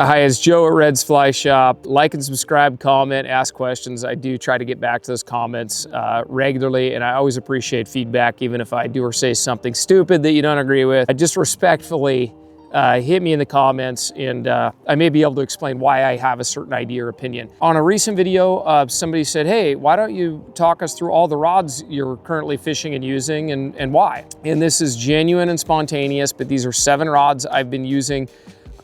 Hi, it's Joe at Red's Fly Shop. Like and subscribe, comment, ask questions. I do try to get back to those comments regularly, and I always appreciate feedback, even if I do or say something stupid that you don't agree with. Just respectfully hit me in the comments, and I may be able to explain why I have a certain idea or opinion. On a recent video, somebody said, hey, why don't you talk us through all the rods you're currently fishing and using and why? And this is genuine and spontaneous, but these are 7 rods I've been using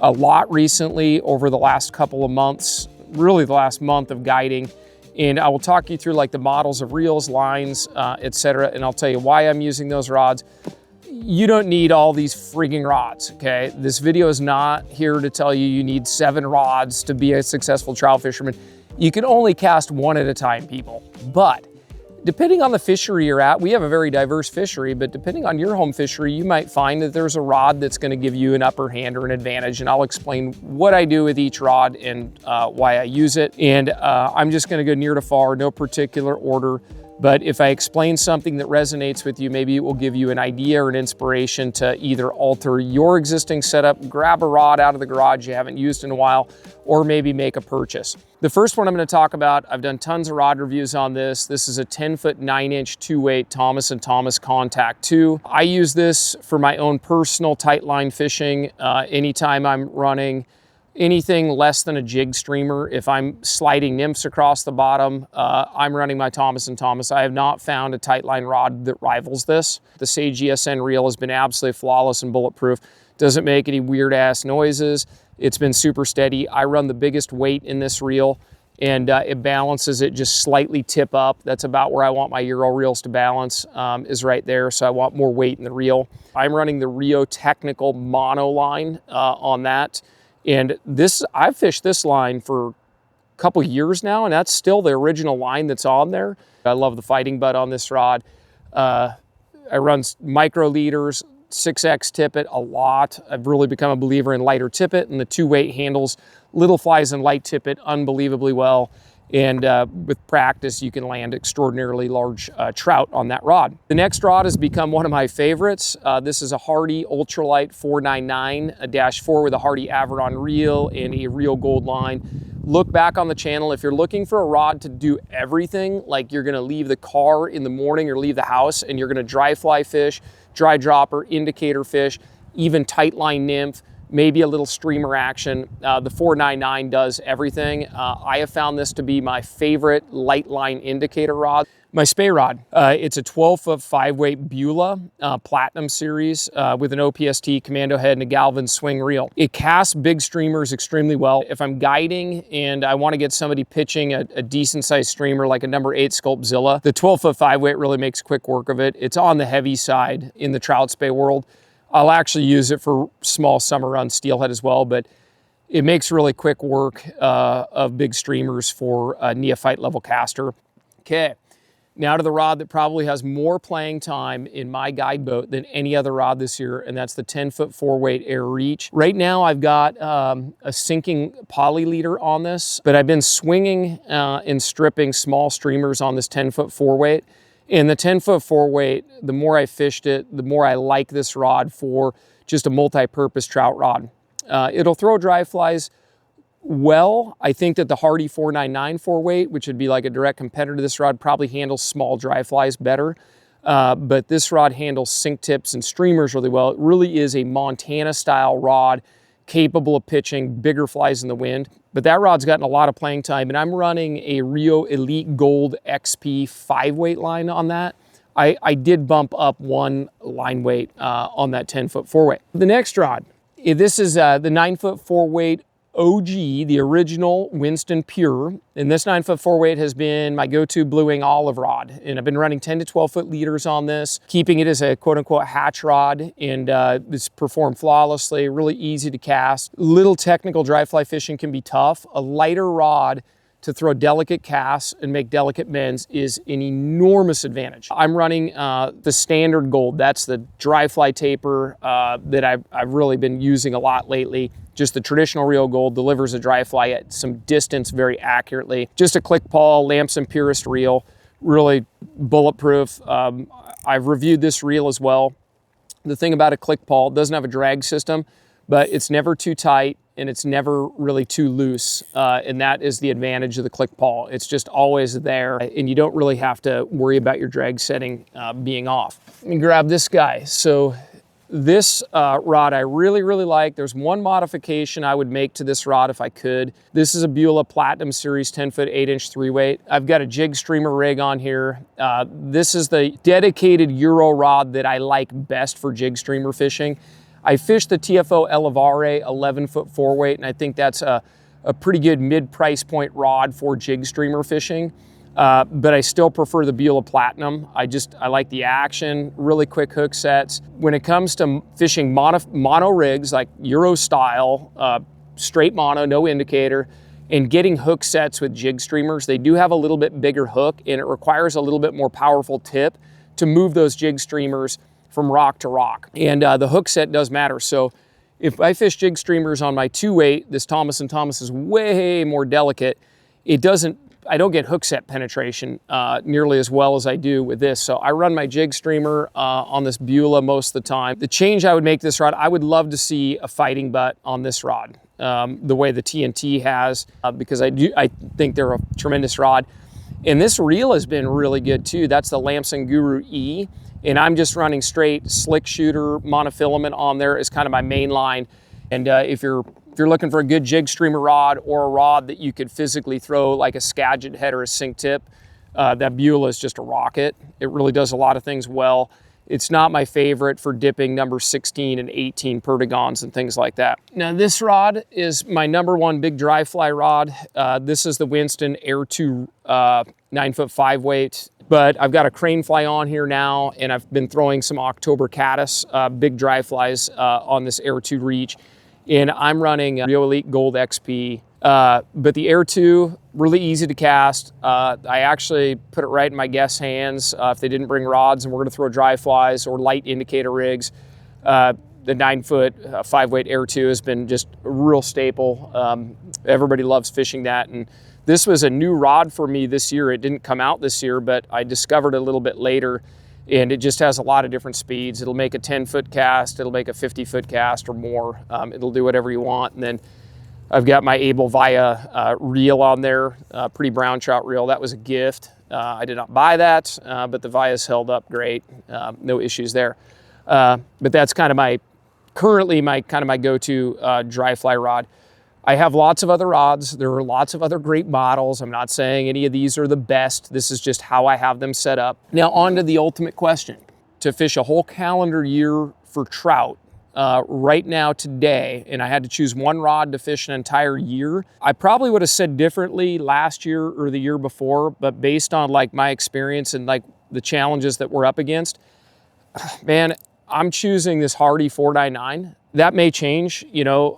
a lot recently over the last couple of months, really the last month of guiding. And I will talk you through like the models of reels, lines, etc. And I'll tell you why I'm using those rods. You don't need all these freaking rods, okay? This video is not here to tell you you need 7 rods to be a successful trout fisherman. You can only cast one at a time, people. But depending on the fishery you're at, we have a very diverse fishery, but depending on your home fishery, you might find that there's a rod that's gonna give you an upper hand or an advantage, and I'll explain what I do with each rod and why I use it. And I'm just gonna go near to far, no particular order, but if I explain something that resonates with you, maybe it will give you an idea or an inspiration to either alter your existing setup, grab a rod out of the garage you haven't used in a while, or maybe make a purchase. The first one I'm going to talk about, I've done tons of rod reviews on this. This is a 10-foot 9-inch 2-weight Thomas & Thomas Contact 2. I use this for my own personal tight line fishing anytime I'm running anything less than a jig streamer. If I'm sliding nymphs across the bottom, I'm running my Thomas & Thomas. I have not found a tight line rod that rivals this. The Sage ESN reel has been absolutely flawless and bulletproof. Doesn't make any weird ass noises. It's been super steady. I run the biggest weight in this reel, and it balances it just slightly tip up. That's about where I want my Euro reels to balance, is right there. So I want more weight in the reel. I'm running the Rio Technical mono line on that. And this, I've fished this line for a couple years now, and that's still the original line that's on there. I love the fighting butt on this rod. I run micro leaders, 6X tippet a lot. I've really become a believer in lighter tippet, and the 2-weight handles little flies and light tippet unbelievably well. And with practice, you can land extraordinarily large trout on that rod. The next rod has become one of my favorites. This is a Hardy Ultralight 499-4 with a Hardy Aviron reel and a Real Gold line. Look back on the channel. If you're looking for a rod to do everything, like you're gonna leave the car in the morning or leave the house and you're gonna dry fly fish, dry dropper, indicator fish, even tight line nymph, maybe a little streamer action. The 499 does everything. I have found this to be my favorite light line indicator rod. My spey rod, it's a 12-foot 5-weight Beulah Platinum series with an OPST commando head and a Galvin swing reel. It casts big streamers extremely well. If I'm guiding and I want to get somebody pitching a decent sized streamer like a number 8 Sculptzilla, the 12-foot 5-weight really makes quick work of it. It's on the heavy side in the trout spey world. I'll actually use it for small summer run steelhead as well, but it makes really quick work of big streamers for a neophyte level caster. Okay, now to the rod that probably has more playing time in my guide boat than any other rod this year, and that's the 10-foot 4-weight Air Reach. Right now I've got a sinking poly leader on this, but I've been swinging and stripping small streamers on this 10-foot 4-weight. And the 10-foot 4-weight, the more I fished it, the more I like this rod for just a multi-purpose trout rod. It'll throw dry flies well. I think that the Hardy 499 4-weight, which would be like a direct competitor to this rod, probably handles small dry flies better. But this rod handles sink tips and streamers really well. It really is a Montana-style rod, capable of pitching bigger flies in the wind. But that rod's gotten a lot of playing time, and I'm running a Rio Elite Gold XP 5-weight line on that. I did bump up one line weight on that 10-foot 4-weight. The next rod, this is the 9-foot 4-weight OG, the original Winston Pure. And this 9-foot 4-weight has been my go-to Blue Wing olive rod. And I've been running 10 to 12-foot leaders on this, keeping it as a quote-unquote hatch rod. And it's performed flawlessly, really easy to cast. Little technical dry fly fishing can be tough. A lighter rod to throw delicate casts and make delicate bends is an enormous advantage. I'm running the standard gold. That's the dry fly taper that I've really been using a lot lately. Just the traditional Real Gold delivers a dry fly at some distance very accurately. Just a click pawl, Lamson Purist reel, really bulletproof. I've reviewed this reel as well. The thing about a click pawl, it doesn't have a drag system, but it's never too tight and it's never really too loose. And that is the advantage of the click pawl. It's just always there and you don't really have to worry about your drag setting being off. Let me grab this guy. So this rod I really, really like. There's one modification I would make to this rod if I could. This is a Beulah Platinum Series 10-foot 8-inch 3-weight. I've got a jig streamer rig on here. This is the dedicated Euro rod that I like best for jig streamer fishing. I fish the TFO Elevare 11-foot 4-weight, and I think that's a pretty good mid-price point rod for jig streamer fishing. But I still prefer the Beulah Platinum. I like the action, really quick hook sets. When it comes to fishing mono rigs, like Euro style, straight mono, no indicator, and getting hook sets with jig streamers, they do have a little bit bigger hook and it requires a little bit more powerful tip to move those jig streamers from rock to rock. And the hook set does matter. So if I fish jig streamers on my 2-weight, this Thomas & Thomas is way more delicate. I don't get hook set penetration nearly as well as I do with this. So I run my jig streamer on this Beulah most of the time. The change I would make this rod, I would love to see a fighting butt on this rod, the way the TNT has, because I think they're a tremendous rod. And this reel has been really good too. That's the Lamson Guru E. And I'm just running straight slick shooter monofilament on there as kind of my main line. And if you're looking for a good jig streamer rod or a rod that you could physically throw like a Skagit head or a sink tip, that Beulah is just a rocket. It really does a lot of things well. It's not my favorite for dipping number 16 and 18 perdigons and things like that. Now this rod is my #1 big dry fly rod. This is the Winston Air 2 9-foot 5-weight. But I've got a crane fly on here now, and I've been throwing some October caddis, big dry flies on this Air 2 reach. And I'm running Rio Elite Gold XP. But the Air 2, really easy to cast. I actually put it right in my guests' hands if they didn't bring rods and we're gonna throw dry flies or light indicator rigs. The 9-foot 5-weight Air 2 has been just a real staple. Everybody loves fishing that. And this was a new rod for me this year. It didn't come out this year, but I discovered it a little bit later, and it just has a lot of different speeds. It'll make a 10-foot cast, it'll make a 50-foot cast or more. It'll do whatever you want. And then I've got my Able Via reel on there, pretty brown trout reel. That was a gift. I did not buy that, but the Via's held up great. No issues there. But that's kind of currently my go-to dry fly rod. I have lots of other rods. There are lots of other great models. I'm not saying any of these are the best. This is just how I have them set up. Now on to the ultimate question. To fish a whole calendar year for trout right now today, and I had to choose one rod to fish an entire year, I probably would have said differently last year or the year before, but based on like my experience and like the challenges that we're up against, man, I'm choosing this Hardy 499. That may change, you know.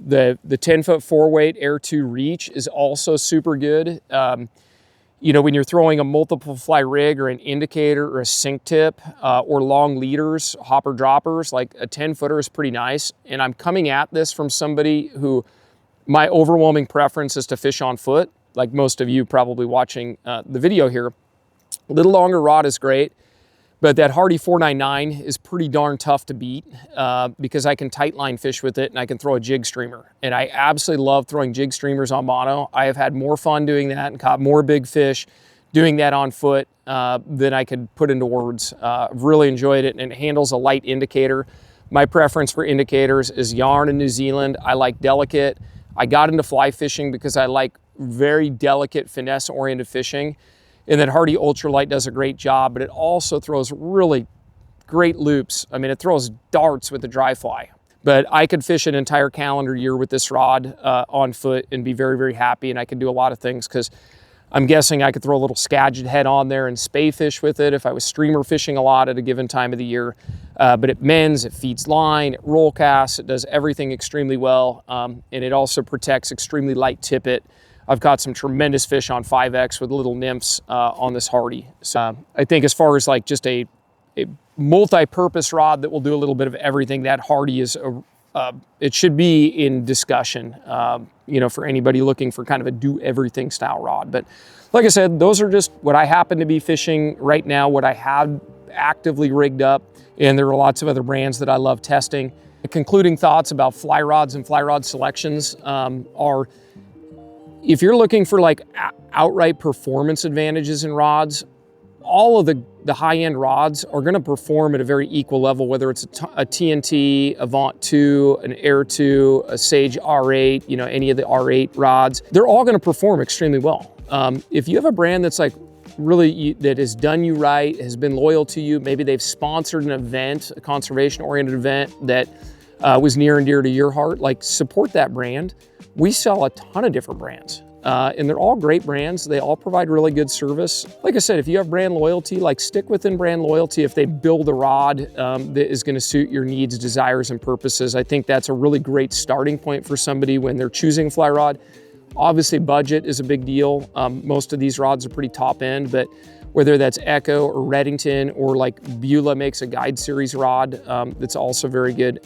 The 10-foot 4-weight Air 2 reach is also super good. You know, when you're throwing a multiple fly rig or an indicator or a sink tip or long leaders, hopper droppers, like a 10-footer is pretty nice. And I'm coming at this from somebody who my overwhelming preference is to fish on foot, like most of you probably watching the video here. A little longer rod is great. But that Hardy 499 is pretty darn tough to beat because I can tight line fish with it and I can throw a jig streamer. And I absolutely love throwing jig streamers on mono. I have had more fun doing that and caught more big fish doing that on foot than I could put into words. I've really enjoyed it, and it handles a light indicator. My preference for indicators is yarn in New Zealand. I like delicate. I got into fly fishing because I like very delicate, finesse-oriented fishing. And then Hardy Ultralight does a great job, but it also throws really great loops. I mean, it throws darts with the dry fly. But I could fish an entire calendar year with this rod on foot and be very, very happy. And I could do a lot of things because I'm guessing I could throw a little Skagit head on there and spey fish with it if I was streamer fishing a lot at a given time of the year. But it mends, it feeds line, it roll casts, it does everything extremely well. And it also protects extremely light tippet. I've caught some tremendous fish on 5X with little nymphs on this Hardy. So I think as far as like just a multi-purpose rod that will do a little bit of everything, that Hardy is, it should be in discussion, you know, for anybody looking for kind of a do-everything style rod. But like I said, those are just what I happen to be fishing right now, what I have actively rigged up. And there are lots of other brands that I love testing. Concluding thoughts about fly rods and fly rod selections are, if you're looking for like outright performance advantages in rods, all of the high-end rods are going to perform at a very equal level, whether it's a TNT, Avant 2, an Air 2, a Sage R8, you know, any of the R8 rods. They're all going to perform extremely well. If you have a brand that's like really, that has done you right, has been loyal to you, maybe they've sponsored an event, a conservation-oriented event that was near and dear to your heart, like support that brand. We sell a ton of different brands. And they're all great brands. They all provide really good service. Like I said, if you have brand loyalty, like stick within brand loyalty. If they build a rod that is going to suit your needs, desires, and purposes, I think that's a really great starting point for somebody when they're choosing a fly rod. Obviously, budget is a big deal. Most of these rods are pretty top end, but whether that's Echo or Redington, or like Beulah makes a guide series rod that's also very good.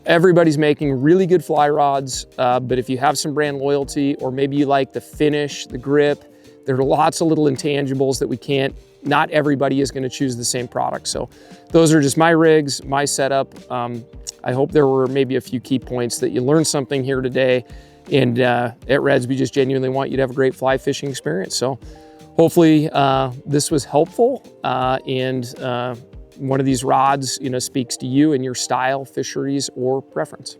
Everybody's making really good fly rods, but if you have some brand loyalty, or maybe you like the finish, the grip, there are lots of little intangibles that not everybody is gonna choose the same product. So those are just my rigs, my setup. I hope there were maybe a few key points that you learned something here today. And at Reds, we just genuinely want you to have a great fly fishing experience. So hopefully this was helpful, and one of these rods, you know, speaks to you and your style, fisheries, or preference.